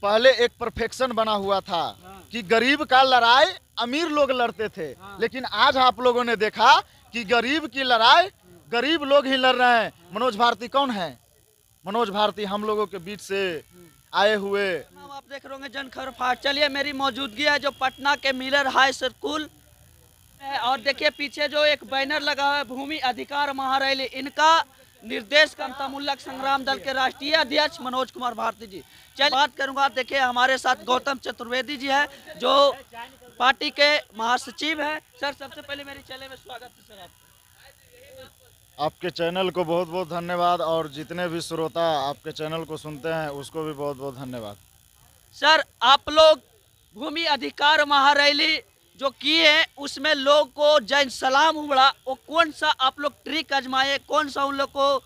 पहले एक परफेक्शन बना हुआ था कि गरीब का लड़ाई अमीर लोग लड़ते थे, लेकिन आज आप लोगों ने देखा कि गरीब की लड़ाई गरीब लोग ही लड़ रहे हैं। मनोज भारती कौन है? मनोज भारती हम लोगों के बीच से आए हुए। आप देख रहे होंगे जनखबर फास्ट। चलिए, मेरी मौजूदगी है जो पटना के मिलर हाई स्कूल है, और देखिए पीछे जो एक बैनर लगा हुआ है भूमि अधिकार महारैली, इनका निर्देश समतामुल्लक संग्राम दल के राष्ट्रीय अध्यक्ष मनोज कुमार भारती जी। चलिए बात करूंगा। देखिए हमारे साथ गौतम चतुर्वेदी जी है जो पार्टी के महासचिव है। सर, सबसे पहले मेरी चैनल में स्वागत है सर आपका। आपके चैनल को बहुत बहुत धन्यवाद, और जितने भी श्रोता आपके चैनल को सुनते हैं उसको भी बहुत बहुत धन्यवाद। सर, आप लोग भूमि अधिकार महारैली जो किए हैं उसमें लोग को जैन सलाम उमड़ा, वो कौन सा आप लोग ट्रिक आजमाए, कौन सा उन लोग को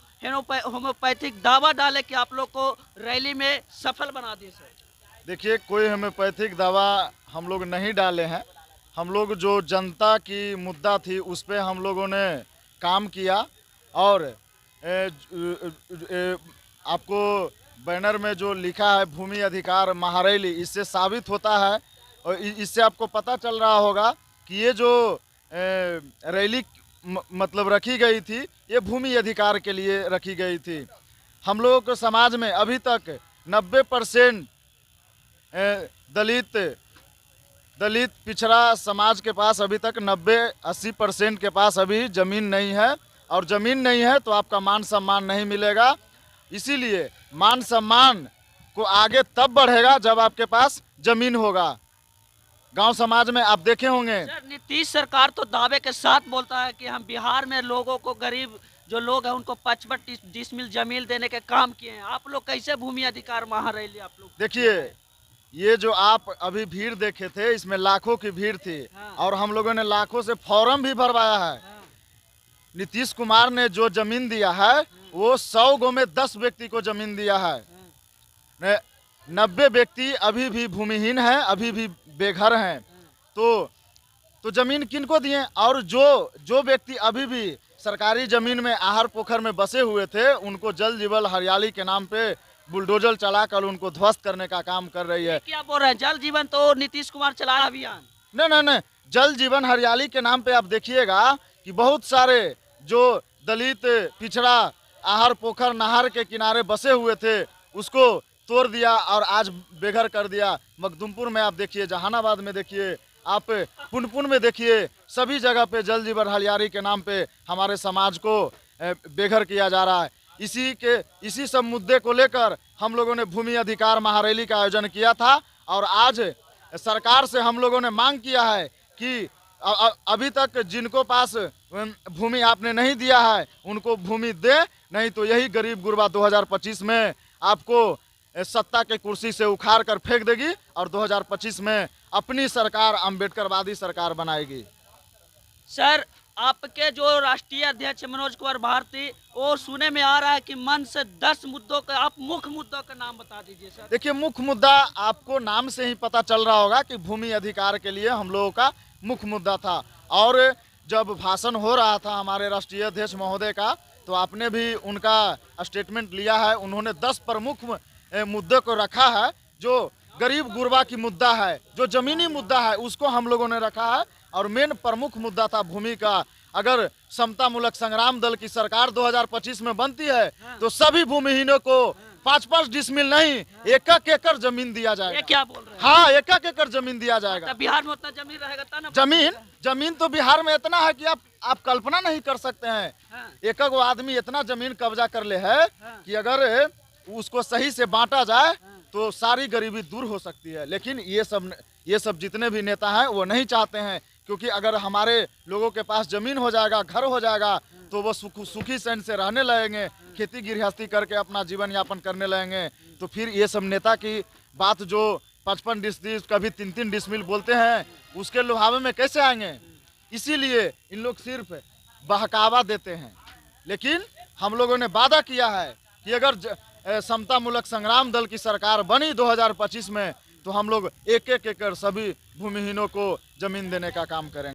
होम्योपैथिक दावा डाले कि आप लोग को रैली में सफल बना दिए? सर देखिए, कोई होम्योपैथिक दवा हम लोग नहीं डाले हैं। हम लोग जो जनता की मुद्दा थी उस पर हम लोगों ने काम किया, और आपको बैनर में जो लिखा है भूमि अधिकार महारैली, इससे साबित होता है और इससे आपको पता चल रहा होगा कि ये जो रैली मतलब रखी गई थी ये भूमि अधिकार के लिए रखी गई थी। हम लोगों के समाज में अभी तक 90% दलित पिछड़ा समाज के पास अभी तक 90-80% के पास अभी ज़मीन नहीं है, और ज़मीन नहीं है तो आपका मान सम्मान नहीं मिलेगा। इसीलिए मान सम्मान को आगे तब बढ़ेगा जब आपके पास ज़मीन होगा। गांव समाज में आप देखे होंगे सर, नीतीश सरकार तो दावे के साथ बोलता है कि हम बिहार में लोगों को, गरीब जो लोग हैं उनको 55 डिसमिल जमीन देने के काम किए हैं। आप लोग कैसे भूमि अधिकार महारैली आप लोग? देखिए, ये जो आप अभी भीड़ देखे थे इसमें लाखों की भीड़ थी। हाँ। और हम लोगों ने लाखों से फॉर्म भी भरवाया है। हाँ। नीतीश कुमार ने जो जमीन दिया है वो 100 गो में 10 व्यक्ति को जमीन दिया है। 90 व्यक्ति अभी भी भूमिहीन हैं, अभी भी बेघर हैं। तो जमीन किनको दिए? और जो व्यक्ति अभी भी सरकारी जमीन में आहर पोखर में बसे हुए थे उनको जल जीवन हरियाली के नाम पे बुलडोजर चलाकर उनको ध्वस्त करने का काम कर रही है। क्या बोल रहे हैं? जल जीवन तो नीतीश कुमार चला अभियान। नहीं, जल जीवन हरियाली के नाम पे आप देखिएगा कि बहुत सारे जो दलित पिछड़ा आहर पोखर नहर के किनारे बसे हुए थे उसको तोड़ दिया और आज बेघर कर दिया। मखदुमपुर में आप देखिए, जहानाबाद में देखिए, आप पुनपुन में देखिए, सभी जगह पे जल जीवन हरियाली के नाम पे हमारे समाज को बेघर किया जा रहा है। इसी सब मुद्दे को लेकर हम लोगों ने भूमि अधिकार महारैली का आयोजन किया था, और आज सरकार से हम लोगों ने मांग किया है कि अभी तक जिनको पास भूमि आपने नहीं दिया है उनको भूमि दे, नहीं तो यही गरीब गुरबा 2025 में आपको सत्ता के कुर्सी से उखाड़ कर फेंक देगी, और 2025 में अपनी सरकार अम्बेडकरवादी सरकार बनाएगी। सर, आपके जो राष्ट्रीय अध्यक्ष मनोज कुमार भारती, वो सुने में आ रहा है कि मन से 10 मुद्दों का, आप मुख्य मुद्दों का नाम बता दीजिए सर। देखिए, मुख्य मुद्दा आपको नाम से ही पता चल रहा होगा कि भूमि अधिकार के लिए हम लोगों का मुख्य मुद्दा था। और जब भाषण हो रहा था हमारे राष्ट्रीय अध्यक्ष महोदय का, तो आपने भी उनका स्टेटमेंट लिया है। उन्होंने 10 प्रमुख मुद्दे को रखा है। जो गरीब गुरबा की मुद्दा है, जो जमीनी मुद्दा है, उसको हम लोगों ने रखा है। और मेन प्रमुख मुद्दा था भूमि का। अगर समतामुल्लक संग्राम दल की सरकार 2025 में बनती है तो सभी भूमिहीनों को 5-5 डिसमिल नहीं, 1-1 एकड़ जमीन दिया जाएगा। ये क्या बोल रहे हैं? हाँ, 1-1 एकड़ जमीन दिया जाएगा। तो बिहार में उतना जमीन रहेगा तब ना? जमीन तो बिहार में इतना है कि आप कल्पना नहीं कर सकते हैं। हाँ। एक आदमी इतना जमीन कब्जा कर ले है हाँ। कि अगर उसको सही से बांटा जाए तो सारी गरीबी दूर हो सकती है। लेकिन ये सब जितने भी नेता हैं वो नहीं चाहते हैं, क्योंकि अगर हमारे लोगों के पास जमीन हो जाएगा, घर हो जाएगा, तो वो सुखी सैन से रहने लगेंगे, खेती गृहस्थी करके अपना जीवन यापन करने लगेंगे। तो फिर ये सब नेता की बात जो 55 डिसमिल कभी 3-3 डिसमिल बोलते हैं उसके लुभावे में कैसे आएंगे? इसीलिए इन लोग सिर्फ बहकावा देते हैं। लेकिन हम लोगों ने वादा किया है कि अगर समतामुल्लक संग्राम दल की सरकार बनी 2025 में तो हम लोग 1-1 एकड़ सभी भूमिहीनों को जमीन देने का काम करेंगे।